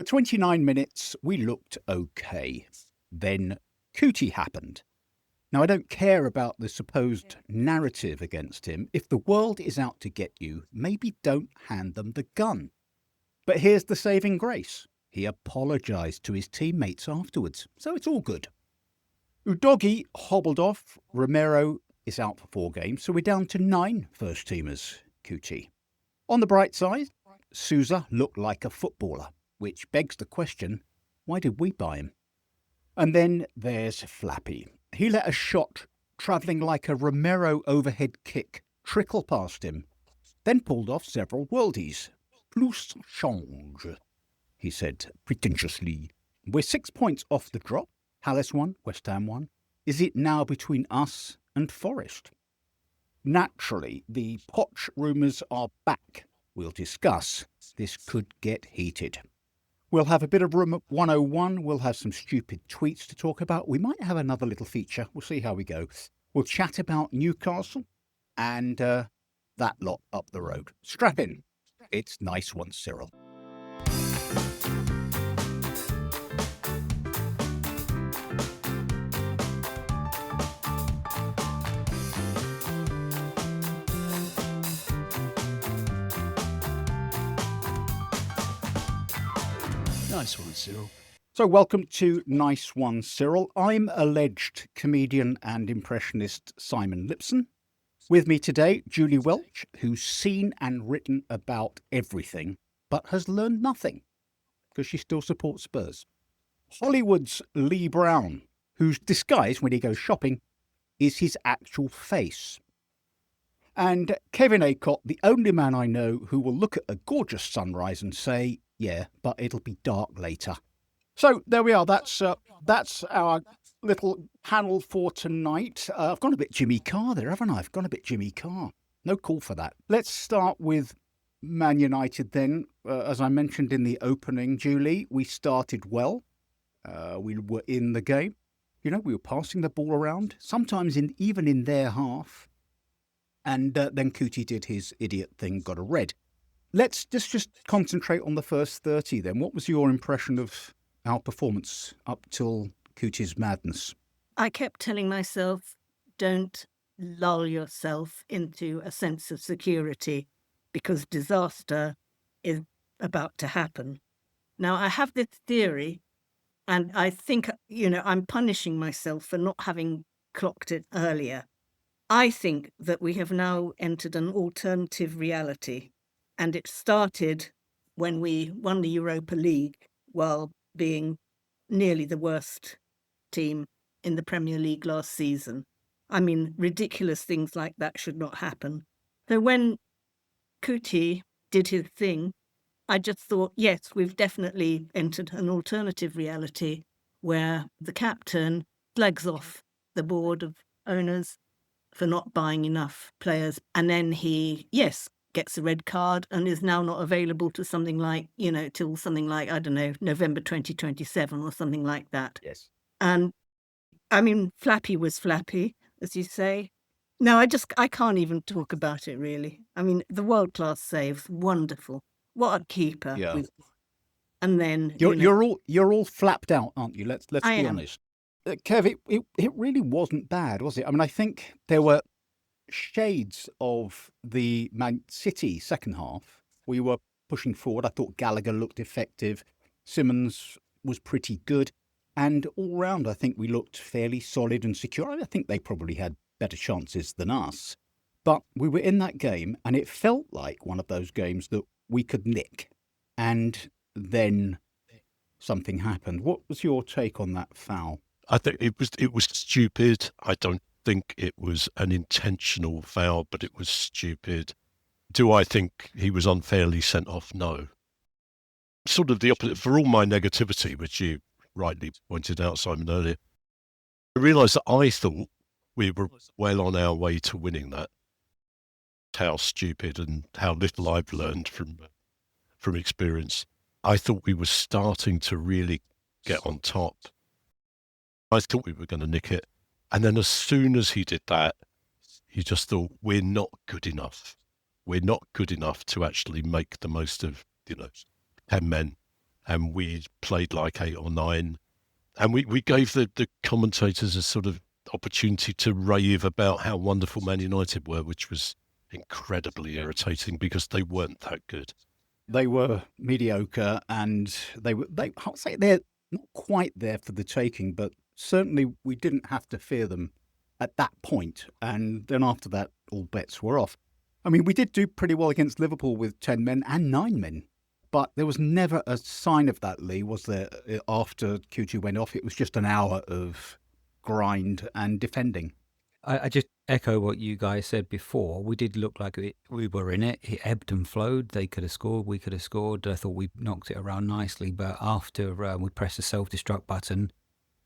29 minutes, we looked okay. Then Cuti happened. Now, I don't care about the supposed narrative against him. If the world is out to get you, maybe don't hand them the gun. But here's the saving grace. He apologised to his teammates afterwards, so it's all good. Udogie hobbled off. Romero is out for 4 games, so we're down to 9 first-teamers, Cuti. On the bright side, Souza looked like a footballer, which begs the question, why did we buy him? And then there's Flappy. He let a shot travelling like a Romero overhead kick trickle past him, then pulled off several worldies. Plus change, he said pretentiously. We're 6 points off the drop. Palace 1, West Ham 1. Is it now between us and Forest? Naturally, the Poch rumours are back. We'll discuss. This could get heated. We'll have a bit of Room 101. We'll have some stupid tweets to talk about. We might have another little feature. We'll see how we go. We'll chat about Newcastle and that lot up the road. Strap in. It's Nice One, Cyril. Nice one, Cyril. So welcome to Nice One, Cyril. I'm alleged comedian and impressionist Simon Lipson. With me today, Julie Welch, who's seen and written about everything, but has learned nothing, because she still supports Spurs. Hollywood's Lee Brown, whose disguise when he goes shopping is his actual face. And Kevin Acott, the only man I know who will look at a gorgeous sunrise and say, yeah, but it'll be dark later. So there we are. That's our little panel for tonight. I've gone a bit Jimmy Carr there, haven't I? I've gone a bit Jimmy Carr. No call for that. Let's start with Man United then. As I mentioned in the opening, Julie, we started well. We were in the game. You know, we were passing the ball around, sometimes even in their half. And then Cuti did his idiot thing, got a red. Let's just concentrate on the first 30 then. What was your impression of our performance up till Cuti's madness? I kept telling myself, don't lull yourself into a sense of security because disaster is about to happen. Now, I have this theory, and I think, I'm punishing myself for not having clocked it earlier. I think that we have now entered an alternative reality, and it started when we won the Europa League while being nearly the worst team in the Premier League last season. I mean, ridiculous things like that should not happen. So when Cuti did his thing, I just thought, yes, we've definitely entered an alternative reality where the captain slags off the board of owners for not buying enough players. And then he, gets a red card and is now not available to something like, till something like, I don't know, November 2027 or something like that. Yes. And I mean, Flappy was Flappy, as you say. No, I can't even talk about it really. I mean, the world-class saves, wonderful. What a keeper. Yeah. And then you're all flapped out, aren't you? Let's be honest. Kev, it really wasn't bad, was it? I mean, I think there were shades of the Man City second half. We were pushing forward. I thought Gallagher looked effective. Simons was pretty good. And all round, I think we looked fairly solid and secure. I think they probably had better chances than us. But we were in that game, and it felt like one of those games that we could nick. And then something happened. What was your take on that foul? I think it was stupid. I don't think it was an intentional foul, but it was stupid. Do I think he was unfairly sent off? No. Sort of the opposite. For all my negativity, which you rightly pointed out, Simon, earlier, I realised that I thought we were well on our way to winning that. How stupid and how little I've learned from experience. I thought we were starting to really get on top. I thought we were going to nick it. And then as soon as he did that, you just thought, we're not good enough. We're not good enough to actually make the most of, 10 men and we played like 8 or 9. And we gave the commentators a sort of opportunity to rave about how wonderful Man United were, which was incredibly irritating because they weren't that good. They were mediocre, and I'll say they're not quite there for the taking, but certainly we didn't have to fear them at that point. And then after that, all bets were off. I mean, we did do pretty well against Liverpool with 10 men and 9 men. But there was never a sign of that, Lee, was there, after Cuti went off? It was just an hour of grind and defending. I just echo what you guys said before. We did look like we were in it. It ebbed and flowed. They could have scored. We could have scored. I thought we knocked it around nicely. But after we pressed the self-destruct button,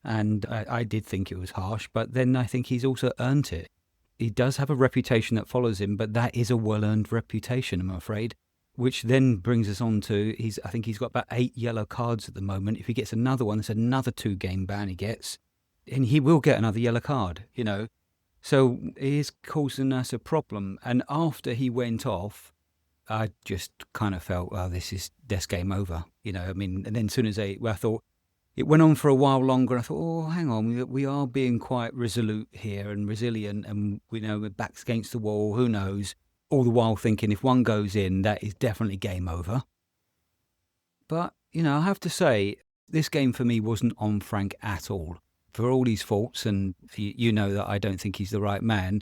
and I did think it was harsh, but then I think he's also earned it. He does have a reputation that follows him, but that is a well-earned reputation, I'm afraid. Which then brings us on to, I think he's got about 8 yellow cards at the moment. If he gets another one, it's another 2-game ban he gets. And he will get another yellow card, you know. So he is causing us a problem. And after he went off, I just kind of felt, well, this game over. You know, I mean, and then as soon as I thought, it went on for a while longer. I thought, oh, hang on, we are being quite resolute here and resilient. And we know we're backs against the wall, who knows. All the while thinking if one goes in, that is definitely game over. But, you know, I have to say, this game for me wasn't on Frank at all. For all his faults, and you know that I don't think he's the right man,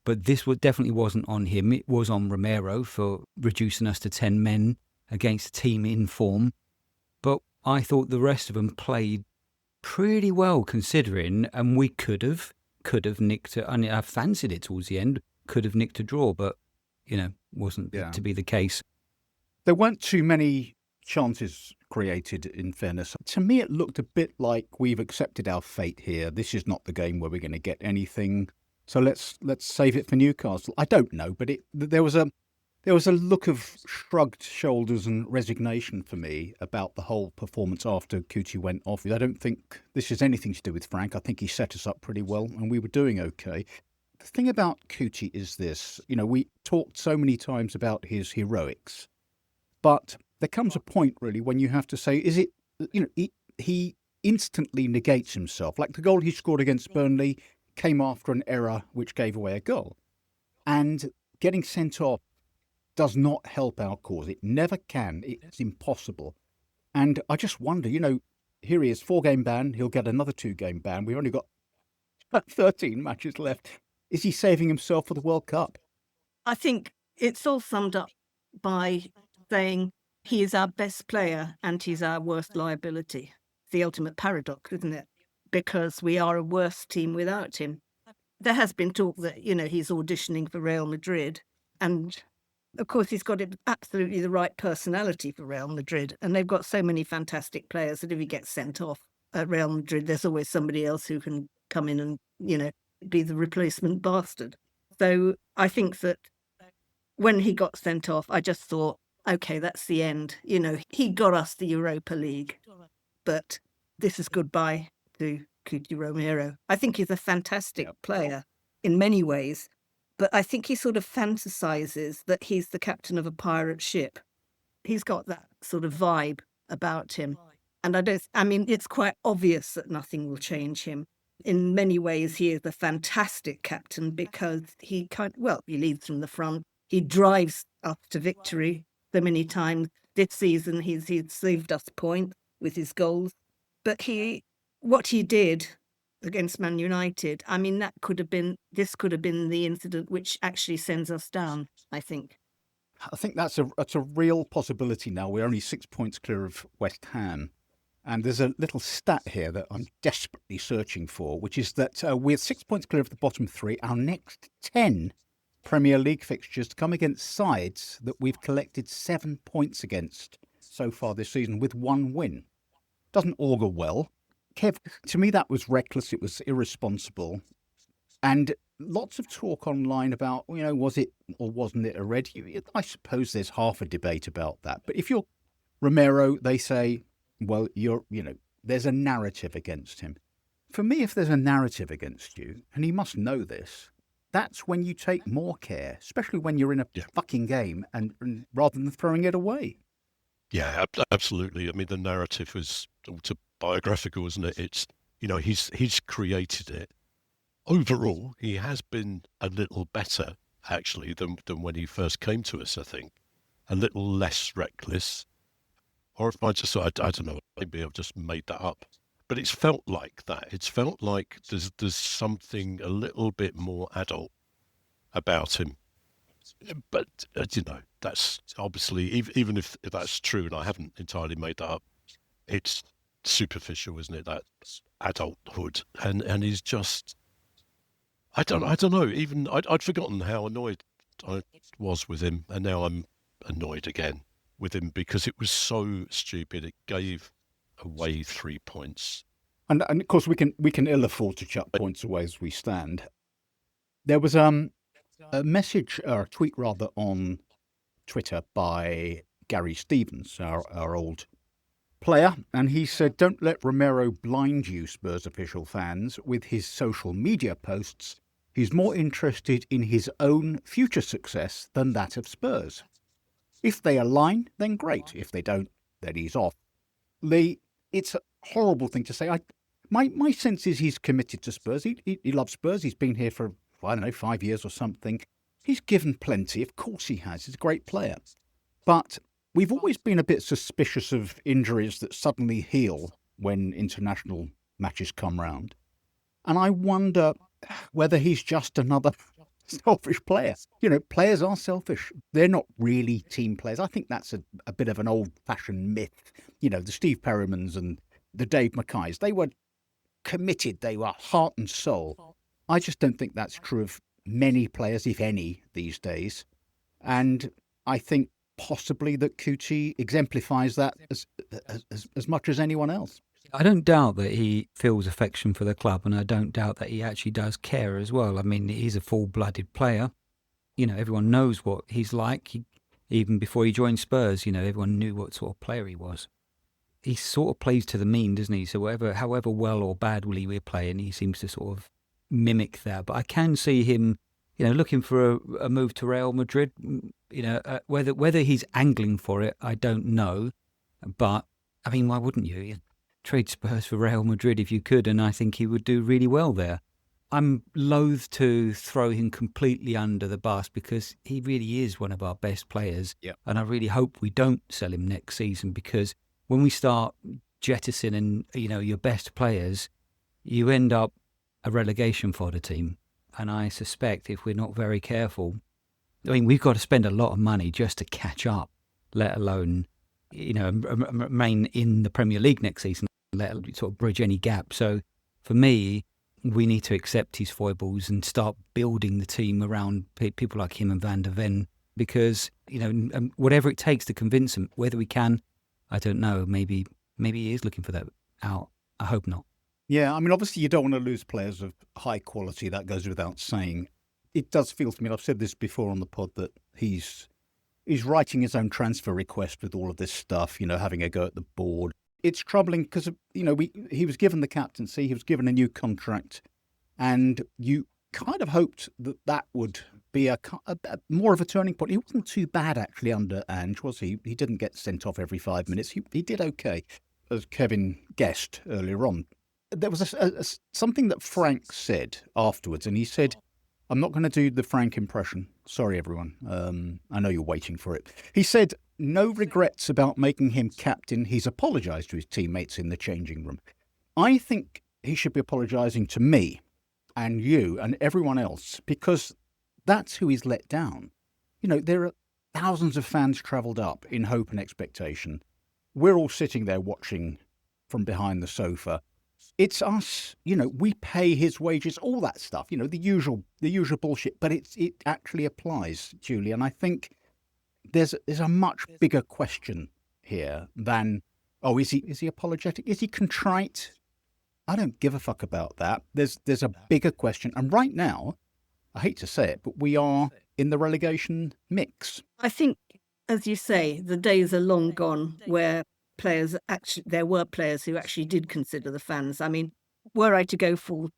but this definitely wasn't on him. It was on Romero for reducing us to 10 men against a team in form. But I thought the rest of them played pretty well considering, and we could have nicked it. I mean, I fancied it towards the end, could have nicked a draw, but you know, wasn't to be the case. There weren't too many chances created, in fairness. To me, it looked a bit like we've accepted our fate here. This is not the game where we're going to get anything. So let's save it for Newcastle. I don't know, but there was a look of shrugged shoulders and resignation for me about the whole performance after Cuti went off. I don't think this has anything to do with Frank. I think he set us up pretty well, and we were doing okay. The thing about Cuti is this, you know, we talked so many times about his heroics, but there comes a point really when you have to say, is it, you know, he instantly negates himself. Like the goal he scored against Burnley came after an error which gave away a goal. And getting sent off does not help our cause. It never can. It's impossible. And I just wonder, you know, here he is, 4-game ban. He'll get another 2-game ban. We've only got 13 matches left. Is he saving himself for the World Cup? I think it's all summed up by saying he is our best player and he's our worst liability. It's the ultimate paradox, isn't it? Because we are a worse team without him. There has been talk that, you know, he's auditioning for Real Madrid. And of course, he's got absolutely the right personality for Real Madrid. And they've got so many fantastic players that if he gets sent off at Real Madrid, there's always somebody else who can come in and, you know, be the replacement bastard. So I think that when he got sent off, I just thought, okay, that's the end. You know, he got us the Europa League, but this is goodbye to Cuti Romero. I think he's a fantastic player in many ways, but I think he sort of fantasizes that he's the captain of a pirate ship. He's got that sort of vibe about him. And I mean, it's quite obvious that nothing will change him. In many ways, he is a fantastic captain because he leads from the front. He drives us to victory so many times. This season, he's saved us points with his goals. But what he did against Man United, I mean, this could have been the incident which actually sends us down, I think. I think that's a real possibility now. We're only 6 points clear of West Ham. And there's a little stat here that I'm desperately searching for, which is that we're 6 points clear of the bottom 3. Our next 10 Premier League fixtures come against sides that we've collected 7 points against so far this season with 1 win. Doesn't augur well. Kev, to me that was reckless. It was irresponsible. And lots of talk online about, you know, was it or wasn't it a red? I suppose there's half a debate about that. But if you're Romero, they say, well, there's a narrative against him. For me, if there's a narrative against you, and he must know this, that's when you take more care, especially when you're in a fucking game and rather than throwing it away. Yeah, absolutely. I mean, the narrative was autobiographical, isn't it? It's, he's created it. Overall, he has been a little better, actually, than when he first came to us, I think. A little less reckless. Or if I don't know, maybe I've just made that up. But it's felt like that. It's felt like there's something a little bit more adult about him. But, that's obviously, even if that's true, and I haven't entirely made that up, it's superficial, isn't it? That adulthood. And he's just, I don't know. Even I'd forgotten how annoyed I was with him, and now I'm annoyed again with him because it was so stupid. It gave away 3 points. And of course, we can ill afford to chuck points away as we stand. There was a message, or a tweet rather, on Twitter by Gary Stevens, our old player, and he said, "Don't let Romero blind you, Spurs official fans, with his social media posts. He's more interested in his own future success than that of Spurs. If they align, then great. If they don't, then he's off." It's a horrible thing to say. My sense is he's committed to Spurs. He loves Spurs. He's been here for, I don't know, 5 years or something. He's given plenty. Of course he has. He's a great player. But we've always been a bit suspicious of injuries that suddenly heal when international matches come round. And I wonder whether he's just another selfish player. Players are selfish. They're not really team players. I think that's a bit of an old-fashioned myth. The Steve Perrimans and the Dave Mackays, they were committed. They were heart and soul. I just don't think that's true of many players, if any, these days. And I think possibly that Cuti exemplifies that as much as anyone else. I don't doubt that he feels affection for the club, and I don't doubt that he actually does care as well. I mean, he's a full-blooded player. Everyone knows what he's like. Even before he joined Spurs, everyone knew what sort of player he was. He sort of plays to the mean, doesn't he? So however well or badly we're playing, he seems to sort of mimic that. But I can see him, looking for a move to Real Madrid. Whether he's angling for it, I don't know. But I mean, why wouldn't you? You'd trade Spurs for Real Madrid if you could, and I think he would do really well there. I'm loath to throw him completely under the bus because he really is one of our best players. Yep. And I really hope we don't sell him next season, because when we start jettisoning, your best players, you end up a relegation fodder team. And I suspect if we're not very careful, I mean, we've got to spend a lot of money just to catch up, let alone, remain in the Premier League next season, let sort of bridge any gap. So for me, we need to accept his foibles and start building the team around people like him and Van der Ven, because, whatever it takes to convince him, whether we can, I don't know. Maybe he is looking for that out. I hope not. Yeah, I mean, obviously you don't want to lose players of high quality. That goes without saying. It does feel to me, and I've said this before on the pod, that he's writing his own transfer request with all of this stuff, having a go at the board. It's troubling because, he was given the captaincy, he was given a new contract, and you kind of hoped that would be a more of a turning point. He wasn't too bad, actually, under Ange, was he? He didn't get sent off every 5 minutes. He did okay, as Kevin guessed earlier on. There was something that Frank said afterwards, and he said, I'm not going to do the Frank impression. Sorry, everyone. I know you're waiting for it. He said, no regrets about making him captain. He's apologised to his teammates in the changing room. I think he should be apologising to me and you and everyone else, because that's who he's let down. There are thousands of fans travelled up in hope and expectation. We're all sitting there watching from behind the sofa. It's us, we pay his wages, all that stuff, the usual bullshit, but it actually applies, Julie. And I think there's a much bigger question here than, is he apologetic? Is he contrite? I don't give a fuck about that. There's a bigger question. And right now, I hate to say it, but we are in the relegation mix. I think, as you say, the days are long gone where there were players who actually did consider the fans. I mean, were I to go full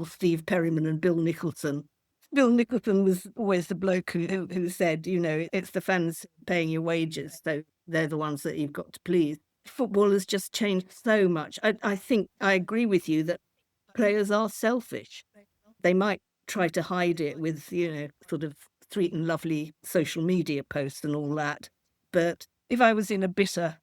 Steve Perryman and Bill Nicholson, Bill Nicholson was always the bloke who said, it's the fans paying your wages, so they're the ones that you've got to please. Football has just changed so much. I think I agree with you that players are selfish. They might try to hide it with, sort of sweet and lovely social media posts and all that. But if I was in a bitter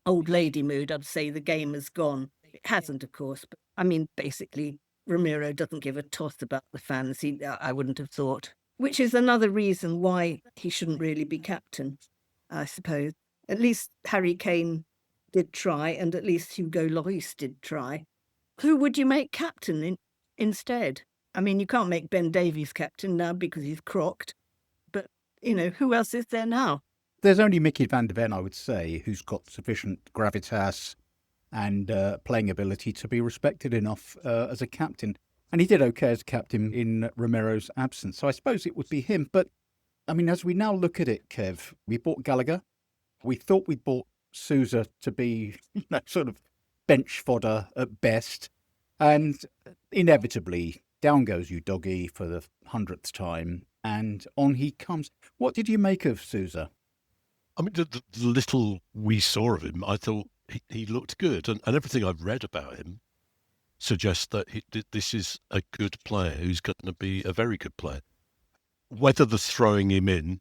old lady mood, I'd say the game has gone. It hasn't, of course. But I mean, basically, Romero doesn't give a toss about the fans. I wouldn't have thought. Which is another reason why he shouldn't really be captain, I suppose. At least Harry Kane did try, and at least Hugo Lloris did try. Who would you make captain instead? I mean, you can't make Ben Davies captain now because he's crocked. But, who else is there now? There's only Mickey van der Ven, I would say, who's got sufficient gravitas and playing ability to be respected enough as a captain. And he did okay as captain in Romero's absence. So I suppose it would be him. But, I mean, as we now look at it, Kev, we bought Gallagher. We thought we bought Souza to be sort of bench fodder at best. And inevitably, down goes Udogie for the 100th time. And on he comes. What did you make of Souza? I mean, the little we saw of him, I thought he looked good. And everything I've read about him suggests that this is a good player who's going to be a very good player. Whether the throwing him in,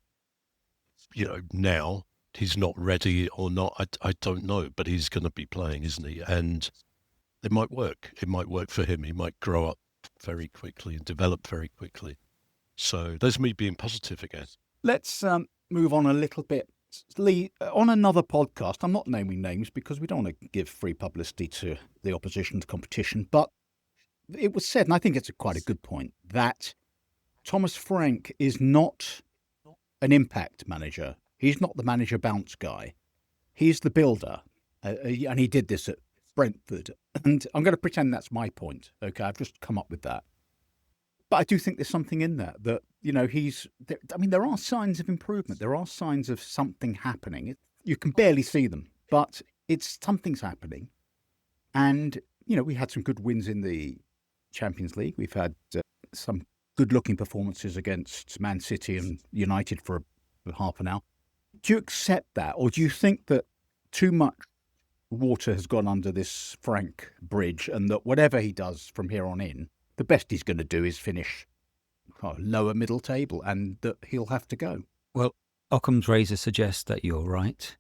now he's not ready or not, I don't know. But he's going to be playing, isn't he? And it might work. It might work for him. He might grow up very quickly and develop very quickly. So there's me being positive again. Let's move on a little bit. Lee, on another podcast, I'm not naming names because we don't want to give free publicity to the opposition's competition, but it was said, and I think it's quite a good point, that Thomas Frank is not an impact manager. He's not the manager bounce guy. He's the builder, and he did this at Brentford. And I'm going to pretend that's my point, okay? I've just come up with that. But I do think there's something in that, there are signs of improvement. There are signs of something happening. You can barely see them, but something's happening. And, we had some good wins in the Champions League. We've had some good-looking performances against Man City and United for half an hour. Do you accept that? Or do you think that too much water has gone under this Frank bridge and that whatever he does from here on in, the best he's going to do is finish lower middle table and that he'll have to go? Well, Occam's razor suggests that you're right,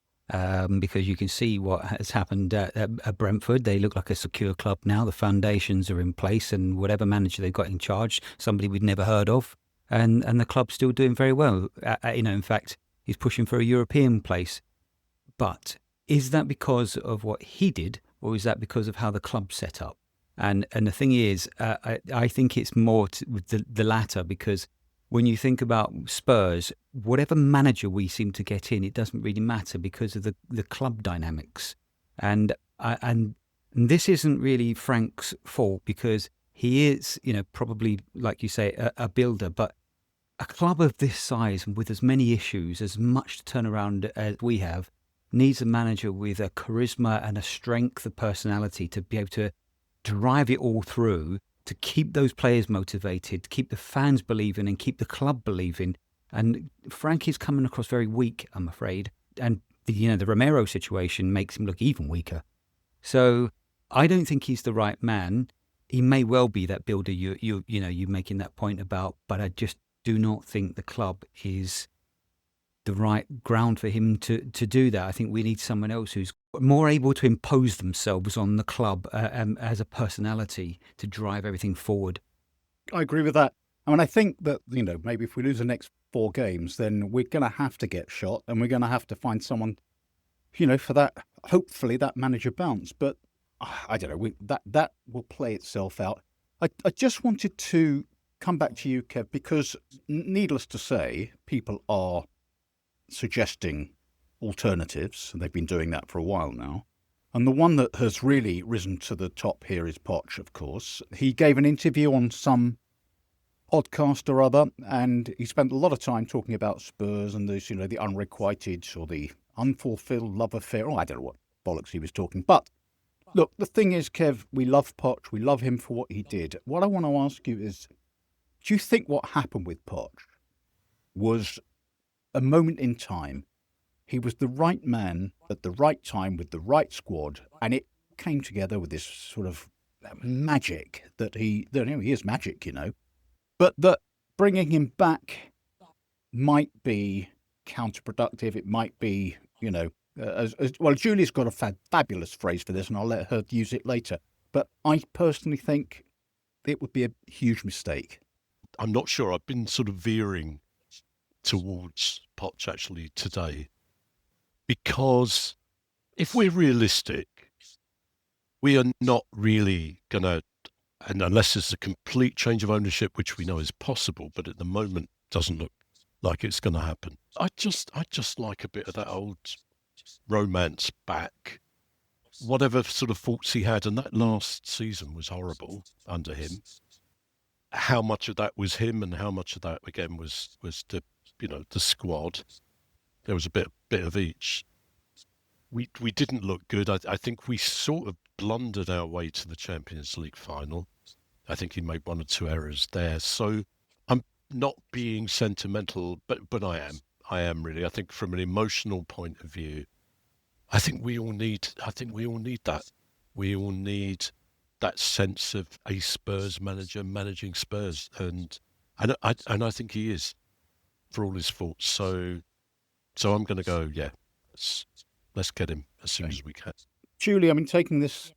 because you can see what has happened at Brentford. They look like a secure club now. The foundations are in place, and whatever manager they've got in charge, somebody we'd never heard of, and the club's still doing very well. In fact, he's pushing for a European place. But is that because of what he did, or is that because of how the club's set up? And the thing is, I think it's more with the latter, because when you think about Spurs, whatever manager we seem to get in, it doesn't really matter because of the club dynamics. And this isn't really Frank's fault, because he is, probably, like you say, a builder. But a club of this size and with as many issues, as much to turn around as we have, needs a manager with a charisma and a strength of personality to be able to drive it all through, to keep those players motivated, to keep the fans believing and keep the club believing. And Frank is coming across very weak, I'm afraid. And the Romero situation makes him look even weaker. So I don't think he's the right man. He may well be that builder you're making that point about, but I just do not think the club is the right ground for him to do that. I think we need someone else who's more able to impose themselves on the club as a personality to drive everything forward. I agree with that. I mean, I think that, maybe if we lose the next 4 games, then we're going to have to get shot and we're going to have to find someone, for that, hopefully that manager bounce. But I don't know, that will play itself out. I just wanted to come back to you, Kev, because needless to say, people are suggesting alternatives, and they've been doing that for a while now. And the one that has really risen to the top here is Poch, of course. He gave an interview on some podcast or other, and he spent a lot of time talking about Spurs and this, the unrequited or the unfulfilled love affair. I don't know what bollocks he was talking. But look, the thing is, Kev, we love Poch. We love him for what he did. What I want to ask you is, Do you think what happened with Poch was a moment in time? He was the right man at the right time with the right squad, and it came together with this sort of magic that he is magic, but that bringing him back might be counterproductive. It might be, as well, Julie's got a fabulous phrase for this, and I'll let her use it later. But I personally think it would be a huge mistake. I'm not sure. I've been sort of veering towards Poch actually today, because if we're realistic, we are not really going to, and unless there's a complete change of ownership, which we know is possible, but at the moment doesn't look like it's going to happen. I just like a bit of that old romance back. Whatever sort of faults he had, and that last season was horrible under him. How much of that was him, and how much of that again was the the squad? There was a bit of each. We didn't look good. I think we sort of blundered our way to the Champions League final. I think he made one or two errors there. So I'm not being sentimental, but I am. I am really. I think from an emotional point of view, I think we all need that. We all need that sense of a Spurs manager managing Spurs, and I think he is, for all his faults. So I'm going to go, yeah, let's get him as soon as we can. Julie, I mean, taking this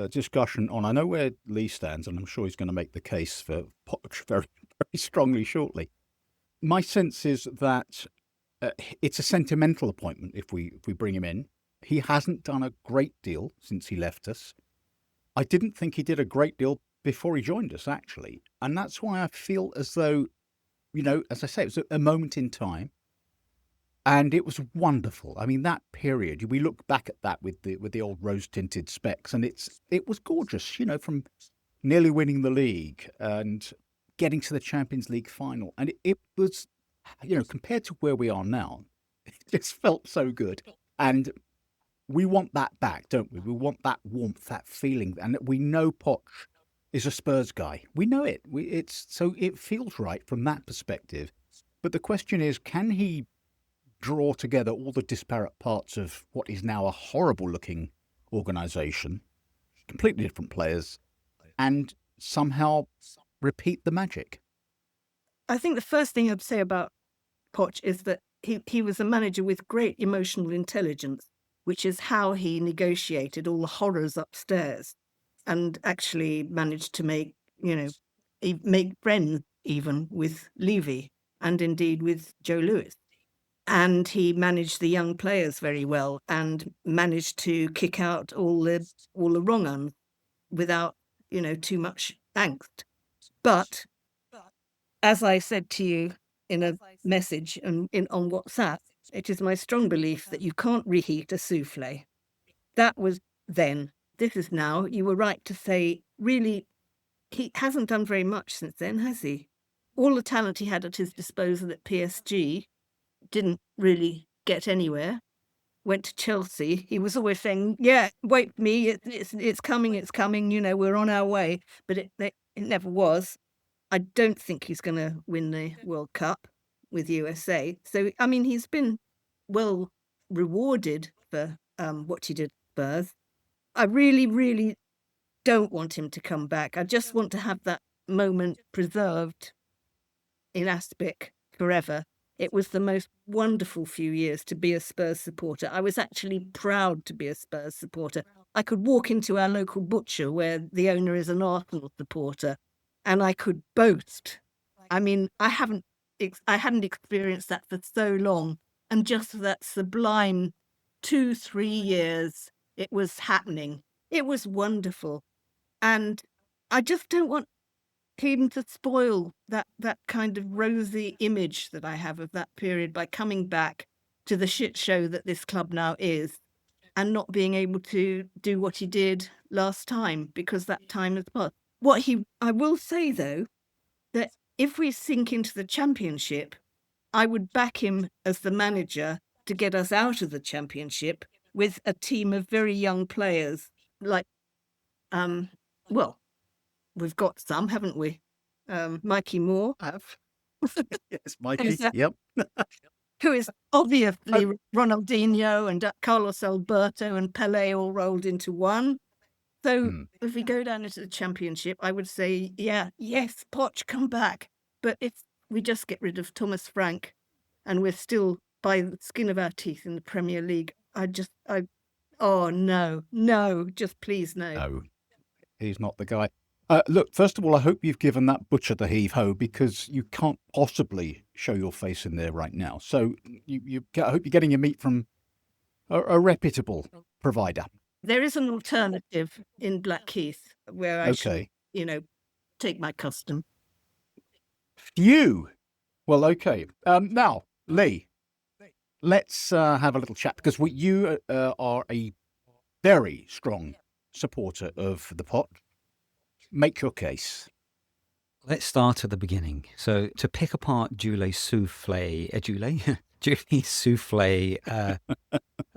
discussion on, I know where Lee stands, and I'm sure he's going to make the case for Poch very, very strongly shortly. My sense is that it's a sentimental appointment if we bring him in. He hasn't done a great deal since he left us. I didn't think he did a great deal before he joined us, actually. And that's why I feel as though, as I say, it was a moment in time. And it was wonderful. I mean, that period, we look back at that with the old rose-tinted specs, and it was gorgeous, from nearly winning the league and getting to the Champions League final. And it was, compared to where we are now, it just felt so good. And we want that back, don't we? We want that warmth, that feeling. And we know Poch is a Spurs guy. We know it. So it feels right from that perspective. But the question is, can he draw together all the disparate parts of what is now a horrible-looking organisation, completely different players, and somehow repeat the magic? I think the first thing I'd say about Poch is that he was a manager with great emotional intelligence, which is how he negotiated all the horrors upstairs and actually managed to make friends even with Levy and indeed with Joe Lewis. And he managed the young players very well and managed to kick out all the wrong uns without, too much angst. But as I said to you in a message on WhatsApp, it is my strong belief that you can't reheat a souffle. That was then. This is now. You were right to say, really, he hasn't done very much since then, has he? All the talent he had at his disposal at PSG didn't really get anywhere. Went to Chelsea. He was always saying, yeah, wait for me, it's coming, we're on our way. But it never was. I don't think he's going to win the World Cup with USA. So, I mean, he's been well rewarded for what he did at Spurs. I really, really don't want him to come back. I just want to have that moment preserved in Aspic forever. It was the most wonderful few years to be a Spurs supporter. I was actually proud to be a Spurs supporter. I could walk into our local butcher where the owner is an Arsenal supporter, and I could boast. I mean, I hadn't experienced that for so long, and just that sublime 2-3 years, it was happening. It was wonderful, and I just don't want him to spoil that kind of rosy image that I have of that period by coming back to the shit show that this club now is and not being able to do what he did last time, because that time has passed. I will say, though, that if we sink into the Championship, I would back him as the manager to get us out of the Championship with a team of very young players. Like, we've got some, haven't we? Mikey Moore, Have. Yes, Mikey. Who's that? Yep. who is obviously Ronaldinho and Carlos Alberto and Pele all rolled into one. So if we go down into the Championship, I would say, yes, Poch, come back. But if we just get rid of Thomas Frank and we're still by the skin of our teeth in the Premier League, oh, no, just please no. No, he's not the guy. Look, first of all, I hope you've given that butcher the heave-ho, because you can't possibly show your face in there right now. So I hope you're getting your meat from a reputable provider. There is an alternative in Blackheath where I should, take my custom. Phew. Well, okay. Now, Lee, let's have a little chat, because you are a very strong supporter of the Pot. Make your case. Let's start at the beginning. So to pick apart Julie's souffle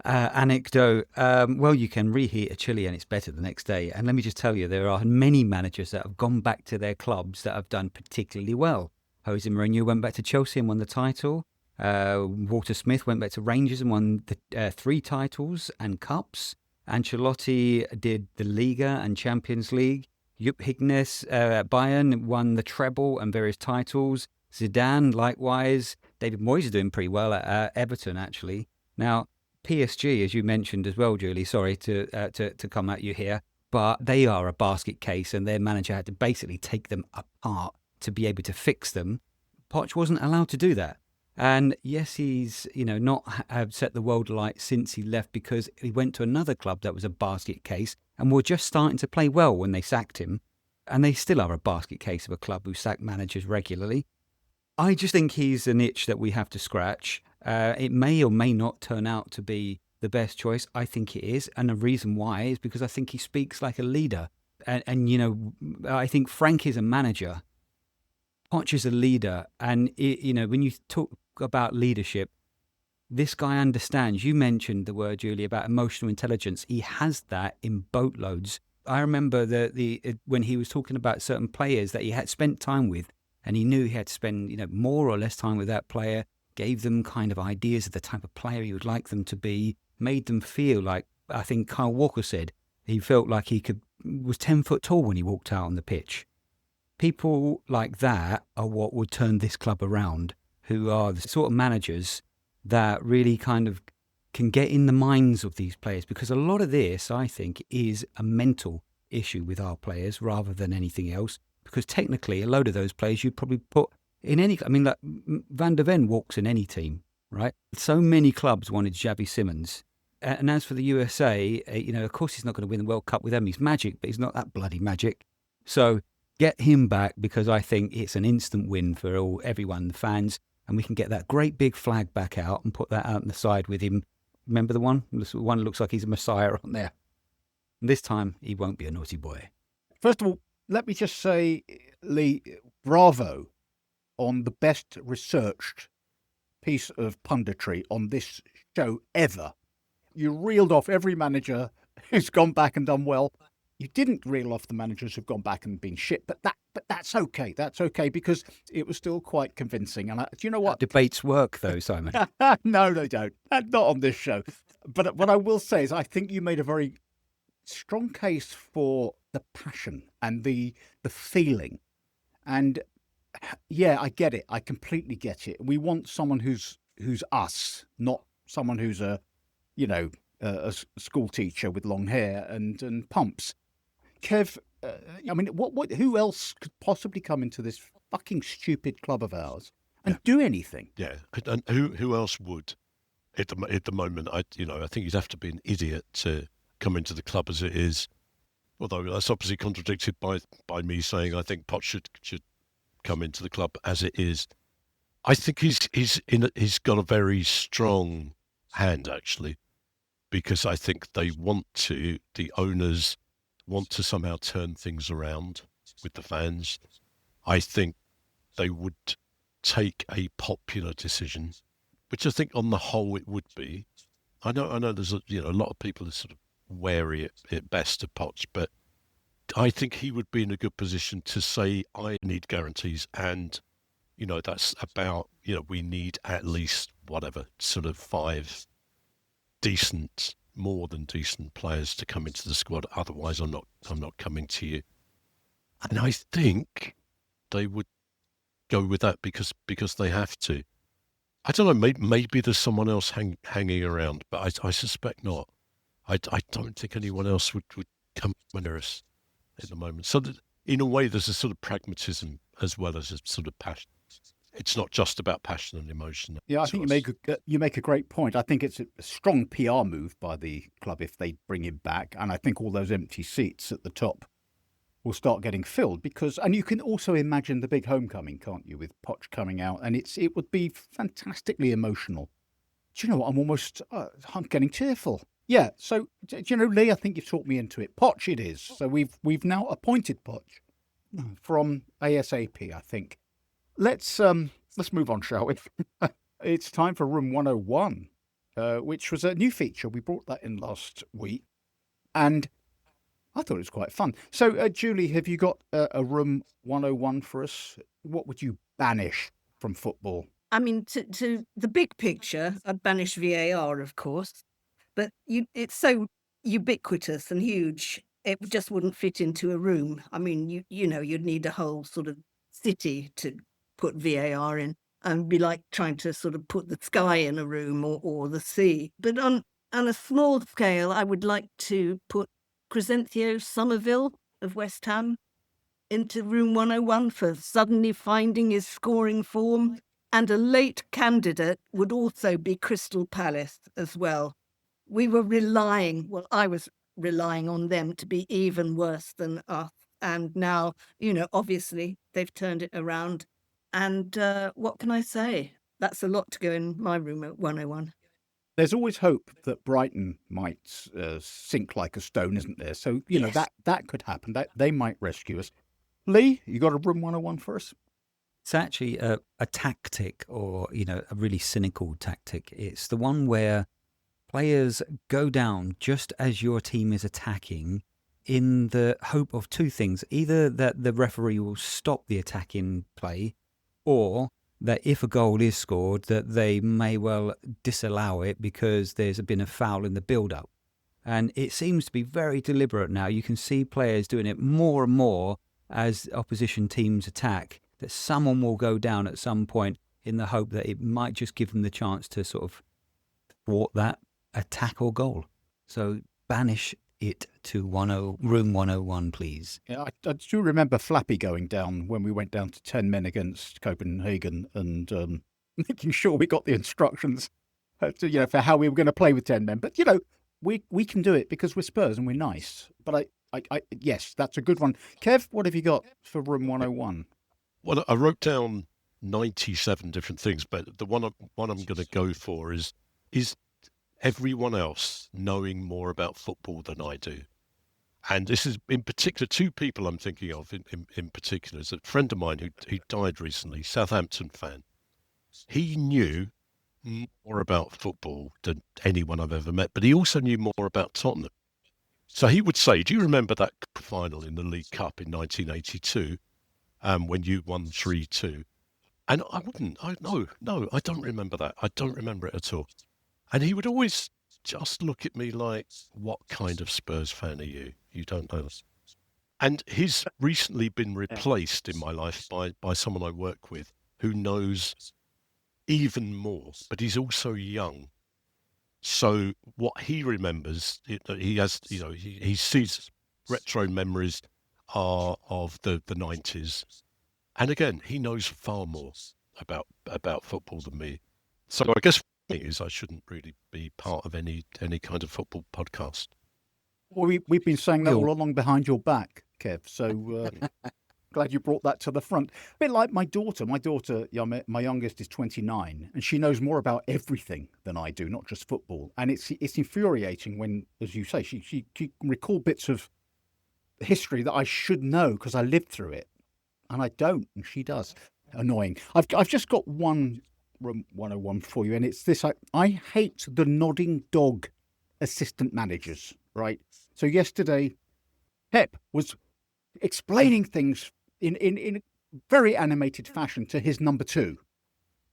anecdote, well, you can reheat a chili and it's better the next day. And let me just tell you, there are many managers that have gone back to their clubs that have done particularly well. Jose Mourinho went back to Chelsea and won the title. Walter Smith went back to Rangers and won the 3 titles and cups. Ancelotti did the Liga and Champions League. Jupp Heynckes at Bayern won the treble and various titles. Zidane, likewise. David Moyes is doing pretty well at Everton, actually. Now, PSG, as you mentioned as well, Julie, sorry to come at you here, but they are a basket case, and their manager had to basically take them apart to be able to fix them. Poch wasn't allowed to do that. And yes, he's not have set the world alight since he left, because he went to another club that was a basket case and were just starting to play well when they sacked him. And they still are a basket case of a club who sack managers regularly. I just think he's an itch that we have to scratch. It may or may not turn out to be the best choice. I think it is. And the reason why is because I think he speaks like a leader. And I think Frank is a manager. Poch is a leader. And, when you talk about leadership, this guy understands. You mentioned the word, Julie, about emotional intelligence. He has that in boatloads. I remember when he was talking about certain players that he had spent time with, and he knew he had to spend more or less time with that player, gave them kind of ideas of the type of player he would like them to be, made them feel like, I think Kyle Walker said, he felt like was 10 foot tall when he walked out on the pitch. People like that are what would turn this club around, who are the sort of managers that really kind of can get in the minds of these players, because a lot of this, I think, is a mental issue with our players rather than anything else, because technically a load of those players you'd probably put in any, like Van der Ven walks in any team, right? So many clubs wanted Xavi Simons. And as for the USA, of course he's not going to win the World Cup with them. He's magic, but he's not that bloody magic. So get him back, because I think it's an instant win for everyone, the fans, and we can get that great big flag back out and put that out on the side with him. Remember the one? The one looks like he's a messiah on there. And this time, he won't be a naughty boy. First of all, let me just say, Lee, bravo on the best researched piece of punditry on this show ever. You reeled off every manager who's gone back and done well. You didn't reel off the managers who've gone back and been shit, but that's okay. That's okay, because it was still quite convincing. And do you know what? Debates work, though, Simon. No, they don't. Not on this show. But what I will say is, I think you made a very strong case for the passion and the feeling. And yeah, I get it. I completely get it. We want someone who's us, not someone who's a school teacher with long hair and pumps. Kev, who else could possibly come into this fucking stupid club of ours and do anything? Yeah, and who else would at the moment? I think you'd have to be an idiot to come into the club as it is. Although that's obviously contradicted by me saying I think Poch should come into the club as it is. I think he's got a very strong hand, actually, because I think the owners want to somehow turn things around with the fans. I think they would take a popular decision, which I think on the whole it would be. I know there's a lot of people are sort of wary at best of Poch, but I think he would be in a good position to say, I need guarantees, and that's about, we need at least whatever, sort of 5 decent, more than decent players to come into the squad. Otherwise, I'm not coming to you. And I think they would go with that because they have to. I don't know. Maybe there's someone else hanging around, but I suspect not. I don't think anyone else would come near us at the moment. So that, in a way, there's a sort of pragmatism as well as a sort of passion. It's not just about passion and emotion. Yeah, I think you make a great point. I think it's a strong PR move by the club if they bring him back, and I think all those empty seats at the top will start getting filled and you can also imagine the big homecoming, can't you, with Poch coming out, and it would be fantastically emotional. Do you know what? I'm getting tearful. Yeah. So do you know, Lee? I think you've talked me into it. Poch, it is. So we've now appointed Poch from ASAP. I think. Let's move on, shall we? It's time for Room 101, which was a new feature. We brought that in last week, and I thought it was quite fun. So, Julie, have you got a Room 101 for us? What would you banish from football? I mean, to the big picture, I'd banish VAR, of course, but it's so ubiquitous and huge, it just wouldn't fit into a room. I mean, you'd need a whole sort of city to put VAR in, and be like trying to sort of put the sky in a room or the sea. But on a small scale, I would like to put Crescencio Somerville of West Ham into Room 101 for suddenly finding his scoring form. And a late candidate would also be Crystal Palace as well. I was relying on them to be even worse than us. And now, obviously they've turned it around. And what can I say? That's a lot to go in my room at 101. There's always hope that Brighton might sink like a stone, isn't there? So, Yes. that could happen. That they might rescue us. Lee, you got a Room 101 for us? It's actually a tactic, or, a really cynical tactic. It's the one where players go down just as your team is attacking in the hope of two things. Either that the referee will stop the attacking play, or that if a goal is scored, that they may well disallow it because there's been a foul in the build-up. And it seems to be very deliberate now. You can see players doing it more and more as opposition teams attack, that someone will go down at some point in the hope that it might just give them the chance to sort of thwart that attack or goal. So banish it to Room 101, please. Yeah, I do remember Flappy going down when we went down to 10 men against Copenhagen and making sure we got the instructions for how we were going to play with 10 men. But, we can do it because we're Spurs and we're nice. But yes, that's a good one. Kev, what have you got for Room 101? Well, I wrote down 97 different things, but the one I'm going to go for is everyone else knowing more about football than I do. And this is in particular 2 people I'm thinking of in particular. Is a friend of mine who died recently, Southampton fan. He knew more about football than anyone I've ever met, but he also knew more about Tottenham. So he would say, do you remember that final in the League Cup in 1982 when you won 3-2? And I wouldn't. No, I don't remember that. I don't remember it at all. And he would always just look at me like, what kind of Spurs fan are you? You don't know this. And he's recently been replaced in my life by someone I work with who knows even more, but he's also young. So what he remembers, he has, he sees retro memories of the 90s. And again, he knows far more about football than me. So I guess is I shouldn't really be part of any kind of football podcast. Well, we've been saying that all along behind your back, Kev. So glad you brought that to the front. A bit like my daughter. My youngest is 29, and she knows more about everything than I do, not just football. And it's infuriating when, as you say, she can recall bits of history that I should know because I lived through it, and I don't, and she does. Annoying. I've just got one Room 101 for you, and it's this. I hate the nodding dog assistant managers, right? So yesterday, Pep was explaining things in a very animated fashion to his number two.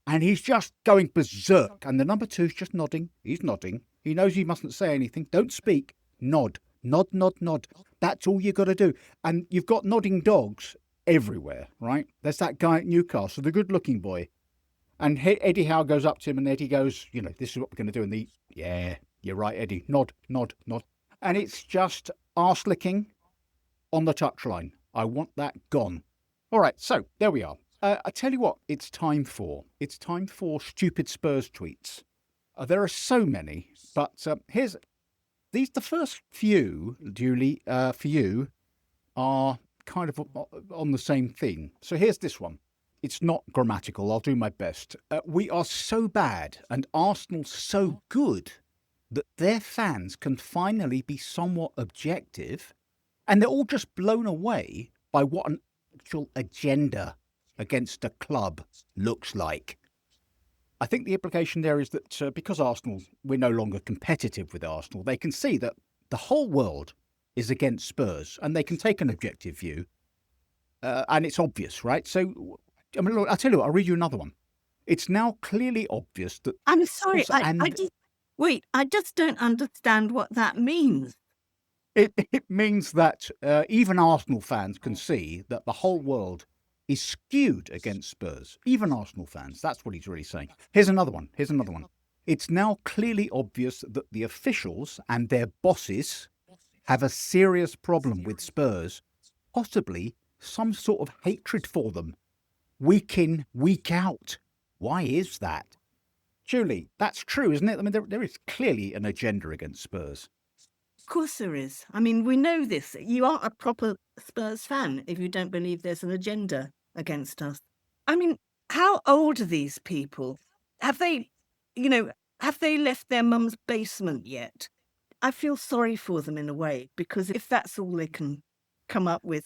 And he's just going berserk. And the number two's just nodding. He's nodding. He knows he mustn't say anything. Don't speak. Nod. Nod, nod, nod. That's all you got to do. And you've got nodding dogs everywhere, right? There's that guy at Newcastle, the good-looking boy. And Eddie Howe goes up to him and Eddie goes, this is what we're going to do. And yeah, you're right, Eddie. Nod, nod, nod. And it's just arse-licking on the touchline. I want that gone. All right, so there we are. I tell you what, it's time for stupid Spurs tweets. There are so many, but the first few, Julie, for you, are kind of on the same theme. So here's this one. It's not grammatical. I'll do my best. We are so bad and Arsenal so good that their fans can finally be somewhat objective, and they're all just blown away by what an actual agenda against a club looks like. I think the implication there is that because Arsenal, we're no longer competitive with Arsenal, they can see that the whole world is against Spurs and they can take an objective view. And it's obvious, right? So, I mean, look, I'll tell you what, I'll read you another one. It's now clearly obvious that... I'm sorry, I just don't understand what that means. It means that even Arsenal fans can see that the whole world is skewed against Spurs. Even Arsenal fans. That's what he's really saying. Here's another one. It's now clearly obvious that the officials and their bosses have a serious problem with Spurs, possibly some sort of hatred for them, week in, week out. Why is that? Julie, that's true, isn't it? I mean, there is clearly an agenda against Spurs. Of course there is. I mean, we know this. You aren't a proper Spurs fan if you don't believe there's an agenda against us. I mean, how old are these people? Have they left their mum's basement yet? I feel sorry for them in a way, because if that's all they can come up with.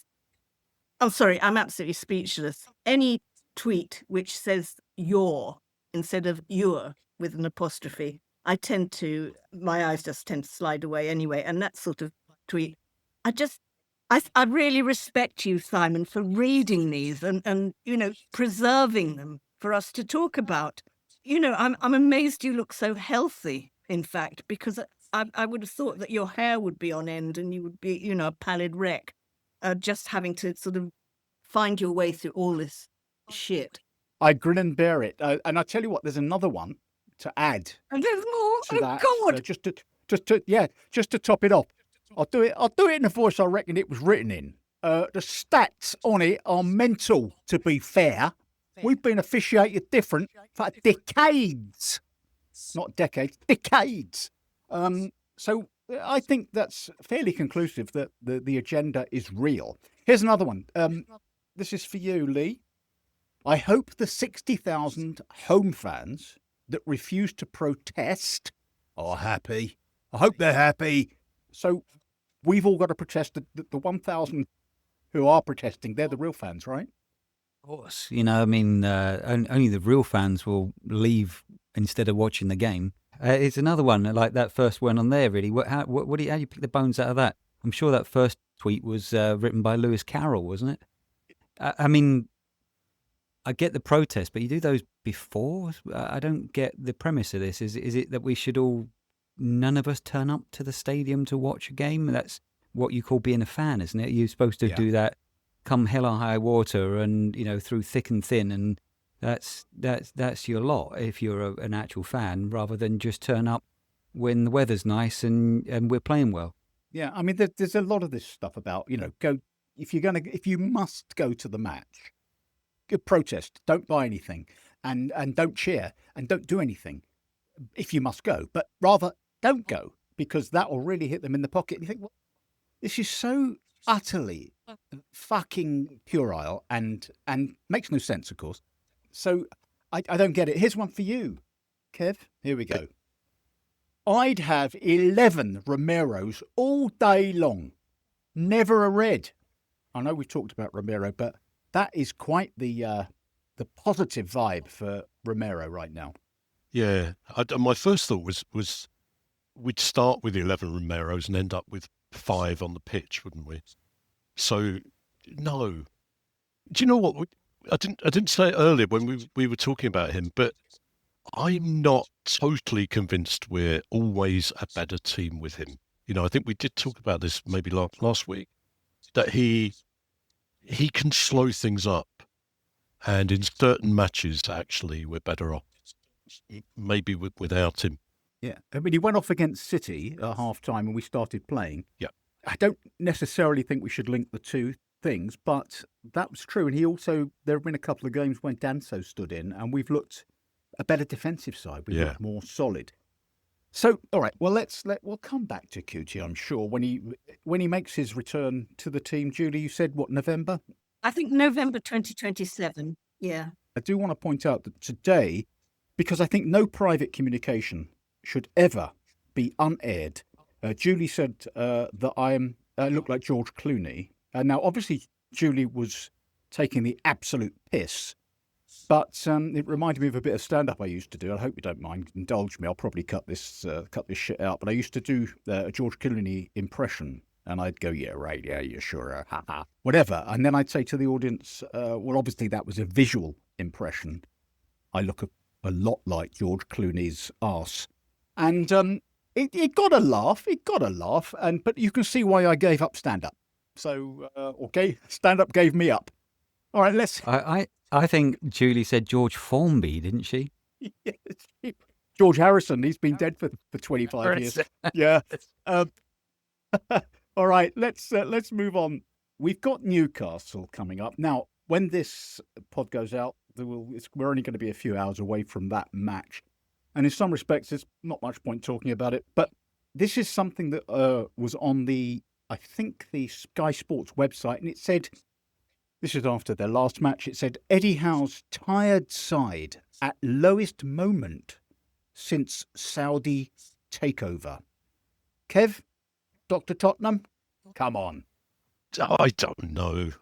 I'm sorry, I'm absolutely speechless. Any tweet which says your instead of your with an apostrophe, my eyes just tend to slide away anyway. And that sort of tweet, I really respect you, Simon, for reading these and preserving them for us to talk about. I'm amazed you look so healthy, in fact, because I would have thought that your hair would be on end and you would be, a pallid wreck, just having to sort of find your way through all this shit. I grin and bear it. And I tell you what, there's another one to add. And there's more. To that. God! Just to top it off. I'll do it in the voice I reckon it was written in. The stats on it are mental, to be fair. We've been officiated different for decades. Not decades, decades. So I think that's fairly conclusive that the agenda is real. Here's another one. This is for you, Lee. I hope the 60,000 home fans that refuse to protest are happy. I hope they're happy. So we've all got to protest. The 1,000 who are protesting, they're the real fans, right? Of course. Only the real fans will leave instead of watching the game. It's another one, like that first one on there, really. How do you pick the bones out of that? I'm sure that first tweet was written by Lewis Carroll, wasn't it? I get the protest, but you do those before? I don't get the premise of this. Is it that we should none of us turn up to the stadium to watch a game? That's what you call being a fan, isn't it? You're supposed to do that come hell or high water and, through thick and thin. And that's your lot if you're an actual fan, rather than just turn up when the weather's nice and we're playing well. Yeah, I mean, there's a lot of this stuff about, go if you must go to the match, protest, don't buy anything, and don't cheer, and don't do anything if you must go, but rather don't go, because that will really hit them in the pocket. And you think, well, this is so utterly fucking puerile and makes no sense, of course. So I don't get it. Here's one for you, Kev. Here we go. I'd have 11 Romeros all day long. Never a red. I know we've talked about Romero, but that is quite the positive vibe for Romero right now. Yeah. My first thought was we'd start with 11 Romeros and end up with 5 on the pitch, wouldn't we? So No. Do you know what? I didn't say it earlier when we were talking about him, but I'm not totally convinced we're always a better team with him. You know, I think we did talk about this maybe last week, that he can slow things up. And in certain matches, actually, we're better off maybe without him. Yeah. I mean, he went off against City at half-time and we started playing. Yeah. I don't necessarily think we should link the two things, but that was true. And there have been a couple of games when Danso stood in and we've looked a better defensive side. We've looked more solid. So, all right, well, we'll come back to Cuti, I'm sure, when he makes his return to the team. Julie, you said, what, November? I think November 2027. Yeah. I do want to point out that today, because I think no private communication should ever be unaired, Julie said that I look like George Clooney. Now, obviously, Julie was taking the absolute piss, but it reminded me of a bit of stand-up I used to do. I hope you don't mind. Indulge me. I'll probably cut this shit out. But I used to do a George Clooney impression. And I'd go, yeah, right, yeah, you're sure, whatever. And then I'd say to the audience, well, obviously that was a visual impression. I look a lot like George Clooney's arse. And it got a laugh. But you can see why I gave up stand-up. So, okay, stand-up gave me up. All right, let's... I think Julie said George Formby, didn't she? Yes. George Harrison, he's been dead for 25 years. Yeah. All right, let's move on. We've got Newcastle coming up. Now, when this pod goes out, we're only going to be a few hours away from that match. And in some respects, there's not much point talking about it. But this is something that was on I think the Sky Sports website. And it said, this is after their last match, it said, Eddie Howe's tired side at lowest moment since Saudi takeover. Kev? Dr. Tottenham? Come on. I don't know.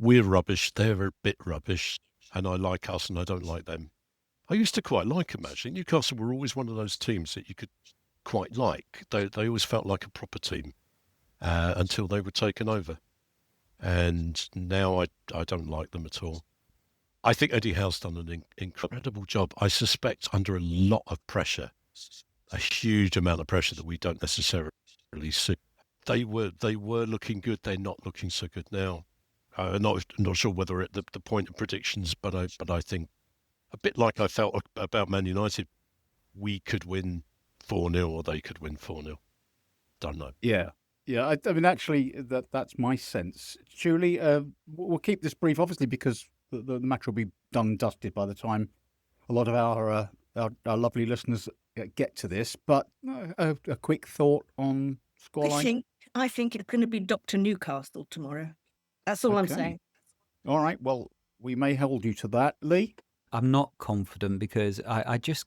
We're rubbish. They're a bit rubbish. And I like us and I don't like them. I used to quite like them, actually. Newcastle were always one of those teams that you could quite like. They always felt like a proper team until they were taken over. And now I don't like them at all. I think Eddie Howe's done an incredible job. I suspect under a lot of pressure, a huge amount of pressure that we don't necessarily see. They were looking good. They're not looking so good now. Not sure whether at the point of predictions, but I think a bit like I felt about Man United, we could win 4-0 or they could win 4-0. Don't know. Yeah. I mean, actually, that's my sense. Julie, we'll keep this brief, obviously, because the match will be done and dusted by the time a lot of our lovely listeners get to this. But a quick thought on scoreline. I think it's going to be Dr. Newcastle tomorrow. That's all I'm saying. All right. Well, we may hold you to that, Lee. I'm not confident because I just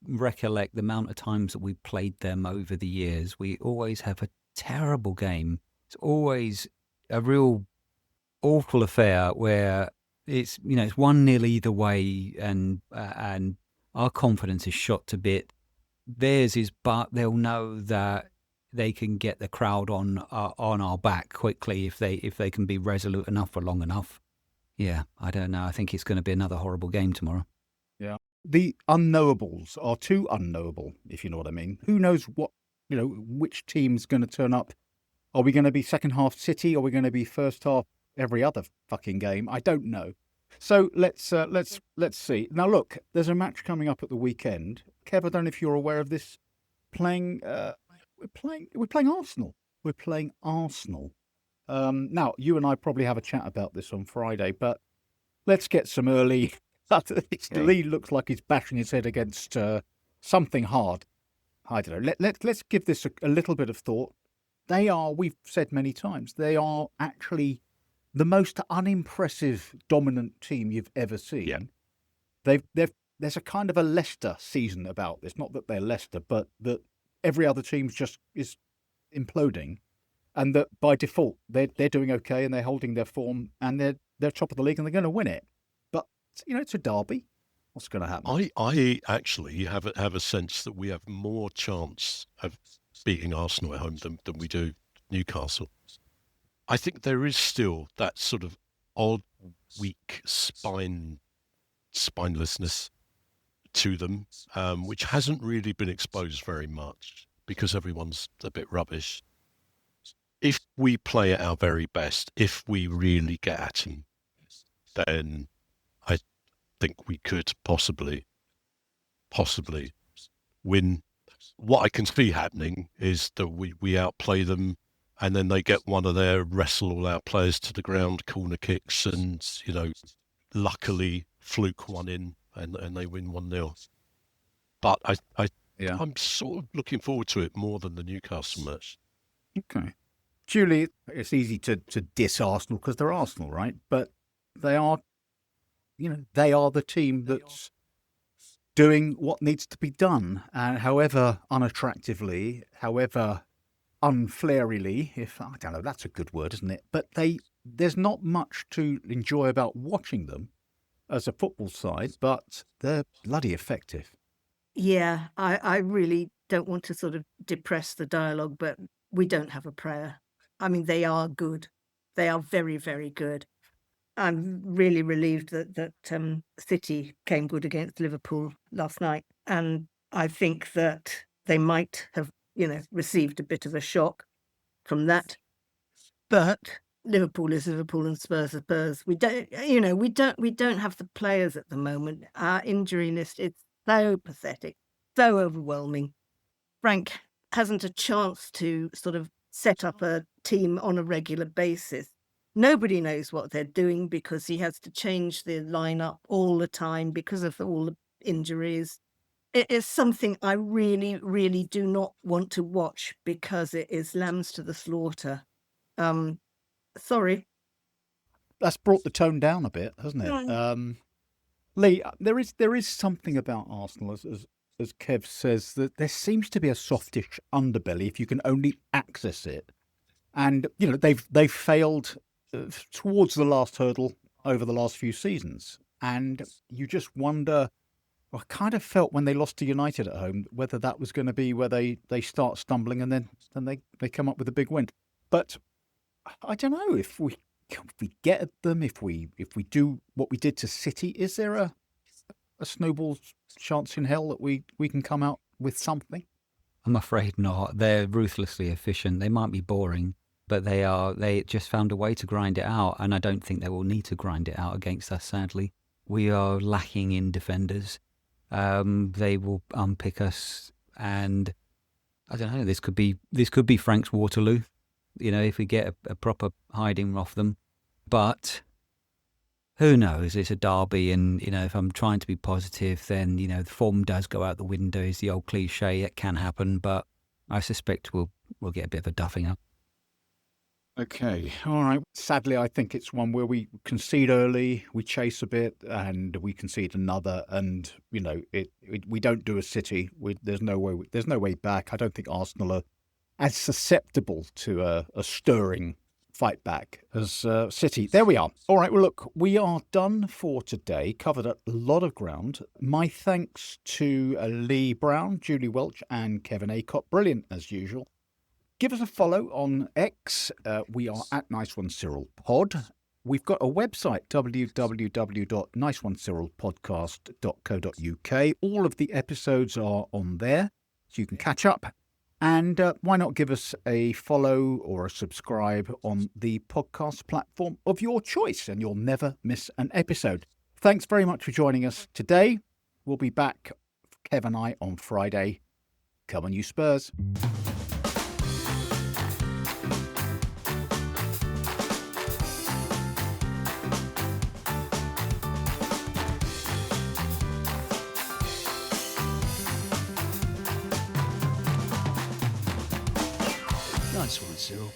recollect the amount of times that we played them over the years. We always have a terrible game. It's always a real awful affair where it's 1-0 either way, and our confidence is shot to bit. Theirs is, but they'll know that they can get the crowd on our back quickly if they can be resolute enough for long enough. Yeah, I don't know. I think it's going to be another horrible game tomorrow. Yeah, the unknowables are too unknowable, if you know what I mean. Who knows which team's going to turn up? Are we going to be second half City? Are we going to be first half every other fucking game? I don't know. So let's see. Now look, there's a match coming up at the weekend. Kev, I don't know if you're aware of this. We're playing Arsenal. We're playing Arsenal. Now you and I probably have a chat about this on Friday, but let's get some early. Lee looks like he's bashing his head against something hard. I don't know. Let's give this a little bit of thought. We've said many times, they are actually the most unimpressive dominant team you've ever seen. Yeah. There's a kind of a Leicester season about this. Not that they're Leicester, but that every other team just is imploding, and that by default they're doing okay and they're holding their form and they're top of the league and they're going to win it. But it's a derby. What's going to happen? I actually have a sense that we have more chance of beating Arsenal at home than we do Newcastle. I think there is still that sort of odd, weak spinelessness to them, which hasn't really been exposed very much because everyone's a bit rubbish. If we play at our very best, if we really get at him, then I think we could possibly win. What I can see happening is that we outplay them, and then they get one of their wrestle all our players to the ground, corner kicks, and luckily fluke one in, and they win 1-0. But I'm sort of looking forward to it more than the Newcastle match. Okay. Julie, it's easy to diss Arsenal because they're Arsenal, right? But they are the team that's doing what needs to be done, and however unattractively, however unflairily, if I don't know, that's a good word, isn't it? But there's not much to enjoy about watching them as a football side, but they're bloody effective. Yeah, I really don't want to sort of depress the dialogue, but we don't have a prayer. I mean, they are good. They are very, very good. I'm really relieved that City came good against Liverpool last night. And I think that they might have, received a bit of a shock from that. But Liverpool is Liverpool and Spurs are Spurs. We don't have the players at the moment. Our injury list is so pathetic, so overwhelming. Frank hasn't a chance to sort of set up a team on a regular basis. Nobody knows what they're doing because he has to change the lineup all the time because of all the injuries. It is something I really, really do not want to watch because it is lambs to the slaughter. Sorry. That's brought the tone down a bit, hasn't it? Lee, there is something about Arsenal, as Kev says, that there seems to be a softish underbelly if you can only access it. And they've failed towards the last hurdle over the last few seasons, and you just wonder. I kind of felt when they lost to United at home whether that was going to be where they start stumbling and then they come up with a big win. But I don't know if we get at them, if we do what we did to City, is there a snowball's chance in hell that we can come out with something? I'm afraid not. They're ruthlessly efficient. They might be boring, but they just found a way to grind it out, and I don't think they will need to grind it out against us, sadly. We are lacking in defenders. They will unpick us, and I don't know, this could be Frank's Waterloo, if we get a proper hiding off them. But who knows? It's a derby, and if I'm trying to be positive, then the form does go out the window. Is the old cliche. It can happen, but I suspect we'll get a bit of a duffing up. Okay, all right. Sadly, I think it's one where we concede early, we chase a bit, and we concede another, and we don't do a City. There's no way back. I don't think Arsenal are as susceptible to a stirring fight back as City. There we are. All right. Well, look, we are done for today. Covered a lot of ground. My thanks to Lee Brown, Julie Welch, and Kevin Acott. Brilliant as usual. Give us a follow on X. We are at Nice One Cyril Pod. We've got a website, www.niceonecyrilpodcast.co.uk. All of the episodes are on there, so you can catch up. And why not give us a follow or a subscribe on the podcast platform of your choice, and you'll never miss an episode. Thanks very much for joining us today. We'll be back, Kev and I, on Friday. Come on, you Spurs. Nice one, Cyril.